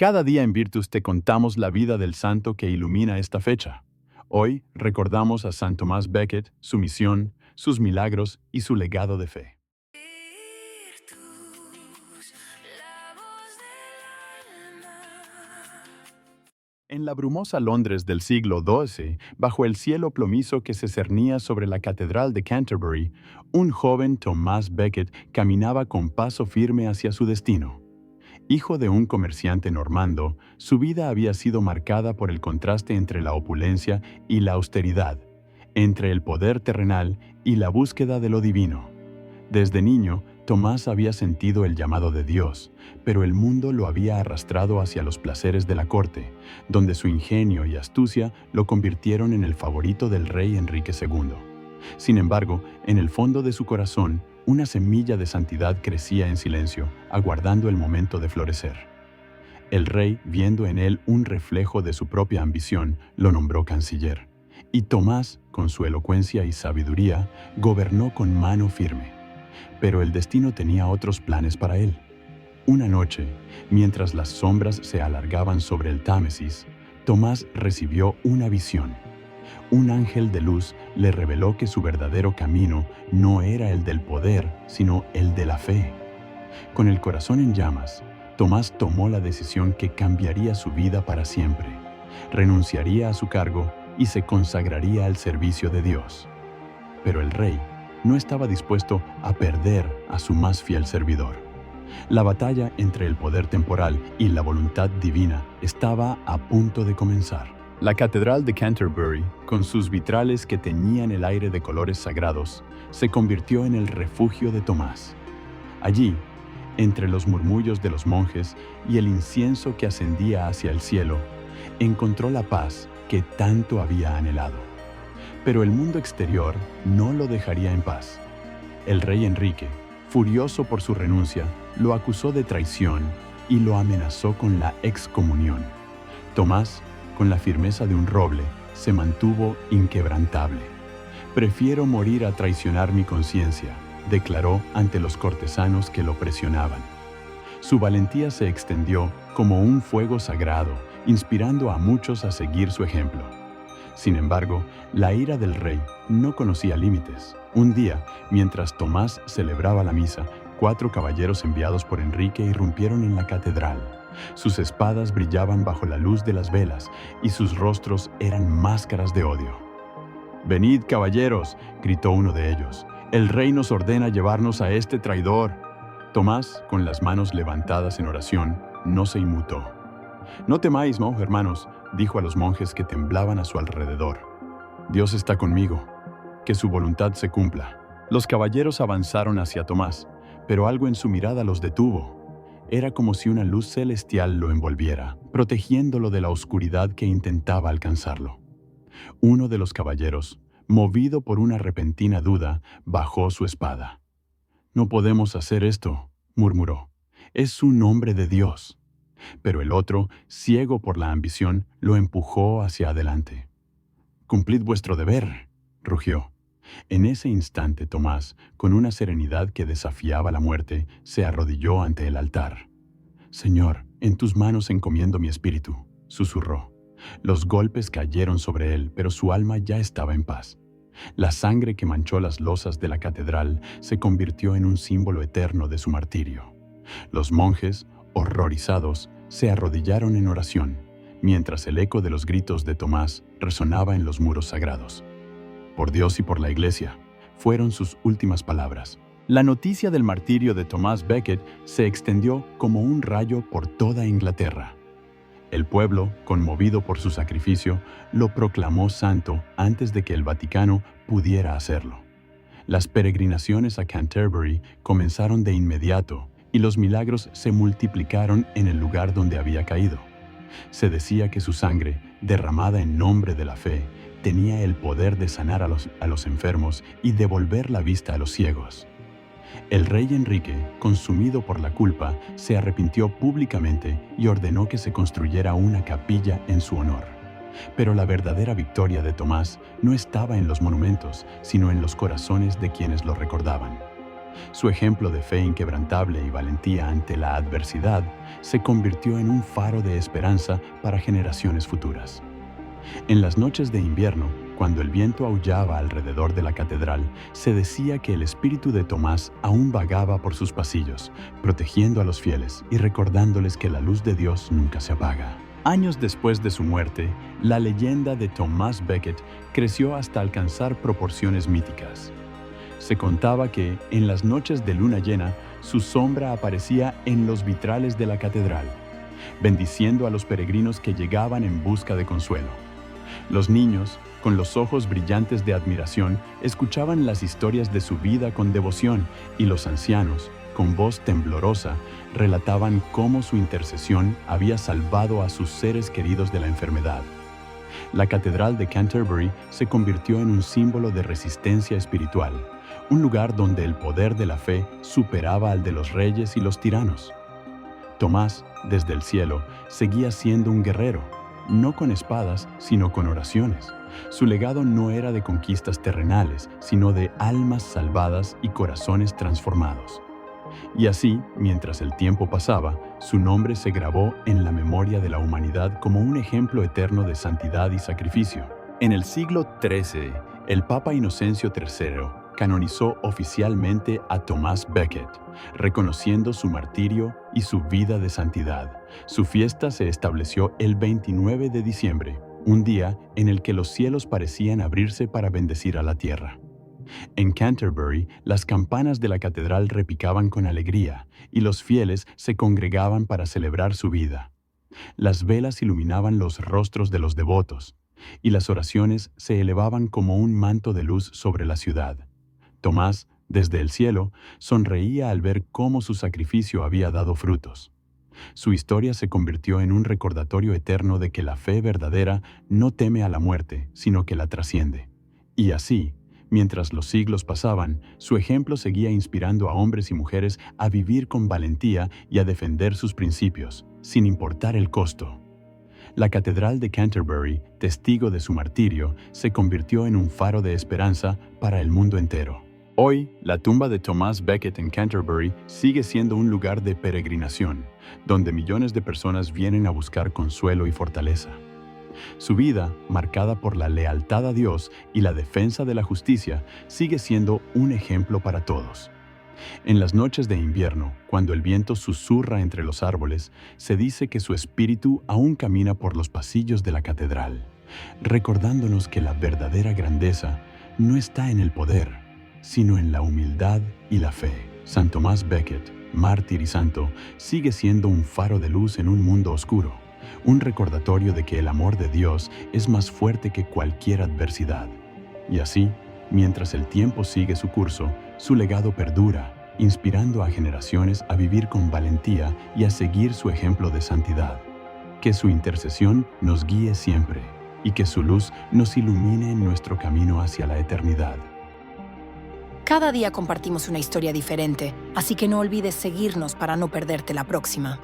Cada día en Virtus te contamos la vida del santo que ilumina esta fecha. Hoy recordamos a San Tomás Becket, su misión, sus milagros y su legado de fe. En la brumosa Londres del siglo XII, bajo el cielo plomizo que se cernía sobre la Catedral de Canterbury, un joven Tomás Becket caminaba con paso firme hacia su destino. Hijo de un comerciante normando, su vida había sido marcada por el contraste entre la opulencia y la austeridad, entre el poder terrenal y la búsqueda de lo divino. Desde niño, Tomás había sentido el llamado de Dios, pero el mundo lo había arrastrado hacia los placeres de la corte, donde su ingenio y astucia lo convirtieron en el favorito del rey Enrique II. Sin embargo, en el fondo de su corazón, una semilla de santidad crecía en silencio, aguardando el momento de florecer. El rey, viendo en él un reflejo de su propia ambición, lo nombró canciller. Y Tomás, con su elocuencia y sabiduría, gobernó con mano firme. Pero el destino tenía otros planes para él. Una noche, mientras las sombras se alargaban sobre el Támesis, Tomás recibió una visión. Un ángel de luz le reveló que su verdadero camino no era el del poder, sino el de la fe. Con el corazón en llamas, Tomás tomó la decisión que cambiaría su vida para siempre. Renunciaría a su cargo y se consagraría al servicio de Dios. Pero el rey no estaba dispuesto a perder a su más fiel servidor. La batalla entre el poder temporal y la voluntad divina estaba a punto de comenzar. La Catedral de Canterbury, con sus vitrales que teñían el aire de colores sagrados, se convirtió en el refugio de Tomás. Allí, entre los murmullos de los monjes y el incienso que ascendía hacia el cielo, encontró la paz que tanto había anhelado. Pero el mundo exterior no lo dejaría en paz. El rey Enrique, furioso por su renuncia, lo acusó de traición y lo amenazó con la excomunión. Tomás, con la firmeza de un roble, se mantuvo inquebrantable. «Prefiero morir a traicionar mi conciencia», declaró ante los cortesanos que lo presionaban. Su valentía se extendió como un fuego sagrado, inspirando a muchos a seguir su ejemplo. Sin embargo, la ira del rey no conocía límites. Un día, mientras Tomás celebraba la misa, 4 caballeros enviados por Enrique irrumpieron en la catedral. Sus espadas brillaban bajo la luz de las velas y sus rostros eran máscaras de odio. «Venid, caballeros», gritó uno de ellos. «El rey nos ordena llevarnos a este traidor». Tomás, con las manos levantadas en oración, no se inmutó. «No temáis, hermanos», dijo a los monjes que temblaban a su alrededor. «Dios está conmigo. Que su voluntad se cumpla». Los caballeros avanzaron hacia Tomás, pero algo en su mirada los detuvo. Era como si una luz celestial lo envolviera, protegiéndolo de la oscuridad que intentaba alcanzarlo. Uno de los caballeros, movido por una repentina duda, bajó su espada. «No podemos hacer esto», murmuró. «Es un hombre de Dios». Pero el otro, ciego por la ambición, lo empujó hacia adelante. «Cumplid vuestro deber», rugió. En ese instante Tomás, con una serenidad que desafiaba la muerte, se arrodilló ante el altar. «Señor, en tus manos encomiendo mi espíritu», susurró. Los golpes cayeron sobre él, pero su alma ya estaba en paz. La sangre que manchó las losas de la catedral se convirtió en un símbolo eterno de su martirio. Los monjes, horrorizados, se arrodillaron en oración, mientras el eco de los gritos de Tomás resonaba en los muros sagrados. «Por Dios y por la Iglesia», fueron sus últimas palabras. La noticia del martirio de Tomás Becket se extendió como un rayo por toda Inglaterra. El pueblo, conmovido por su sacrificio, lo proclamó santo antes de que el Vaticano pudiera hacerlo. Las peregrinaciones a Canterbury comenzaron de inmediato y los milagros se multiplicaron en el lugar donde había caído. Se decía que su sangre, derramada en nombre de la fe, tenía el poder de sanar a los enfermos y devolver la vista a los ciegos. El rey Enrique, consumido por la culpa, se arrepintió públicamente y ordenó que se construyera una capilla en su honor. Pero la verdadera victoria de Tomás no estaba en los monumentos, sino en los corazones de quienes lo recordaban. Su ejemplo de fe inquebrantable y valentía ante la adversidad se convirtió en un faro de esperanza para generaciones futuras. En las noches de invierno, cuando el viento aullaba alrededor de la catedral, se decía que el espíritu de Tomás aún vagaba por sus pasillos, protegiendo a los fieles y recordándoles que la luz de Dios nunca se apaga. Años después de su muerte, la leyenda de Thomas Becket creció hasta alcanzar proporciones míticas. Se contaba que, en las noches de luna llena, su sombra aparecía en los vitrales de la catedral, bendiciendo a los peregrinos que llegaban en busca de consuelo. Los niños, con los ojos brillantes de admiración, escuchaban las historias de su vida con devoción, y los ancianos, con voz temblorosa, relataban cómo su intercesión había salvado a sus seres queridos de la enfermedad. La Catedral de Canterbury se convirtió en un símbolo de resistencia espiritual, un lugar donde el poder de la fe superaba al de los reyes y los tiranos. Tomás, desde el cielo, seguía siendo un guerrero, no con espadas, sino con oraciones. Su legado no era de conquistas terrenales, sino de almas salvadas y corazones transformados. Y así, mientras el tiempo pasaba, su nombre se grabó en la memoria de la humanidad como un ejemplo eterno de santidad y sacrificio. En el siglo XIII, el Papa Inocencio III canonizó oficialmente a Thomas Becket, reconociendo su martirio y su vida de santidad. Su fiesta se estableció el 29 de diciembre, un día en el que los cielos parecían abrirse para bendecir a la tierra. En Canterbury, las campanas de la catedral repicaban con alegría y los fieles se congregaban para celebrar su vida. Las velas iluminaban los rostros de los devotos y las oraciones se elevaban como un manto de luz sobre la ciudad. Tomás, desde el cielo, sonreía al ver cómo su sacrificio había dado frutos. Su historia se convirtió en un recordatorio eterno de que la fe verdadera no teme a la muerte, sino que la trasciende. Y así, mientras los siglos pasaban, su ejemplo seguía inspirando a hombres y mujeres a vivir con valentía y a defender sus principios, sin importar el costo. La Catedral de Canterbury, testigo de su martirio, se convirtió en un faro de esperanza para el mundo entero. Hoy, la tumba de Thomas Becket en Canterbury sigue siendo un lugar de peregrinación, donde millones de personas vienen a buscar consuelo y fortaleza. Su vida, marcada por la lealtad a Dios y la defensa de la justicia, sigue siendo un ejemplo para todos. En las noches de invierno, cuando el viento susurra entre los árboles, se dice que su espíritu aún camina por los pasillos de la catedral, recordándonos que la verdadera grandeza no está en el poder, sino en la humildad y la fe. San Thomas Becket, mártir y santo, sigue siendo un faro de luz en un mundo oscuro, un recordatorio de que el amor de Dios es más fuerte que cualquier adversidad. Y así, mientras el tiempo sigue su curso, su legado perdura, inspirando a generaciones a vivir con valentía y a seguir su ejemplo de santidad. Que su intercesión nos guíe siempre y que su luz nos ilumine en nuestro camino hacia la eternidad. Cada día compartimos una historia diferente, así que no olvides seguirnos para no perderte la próxima.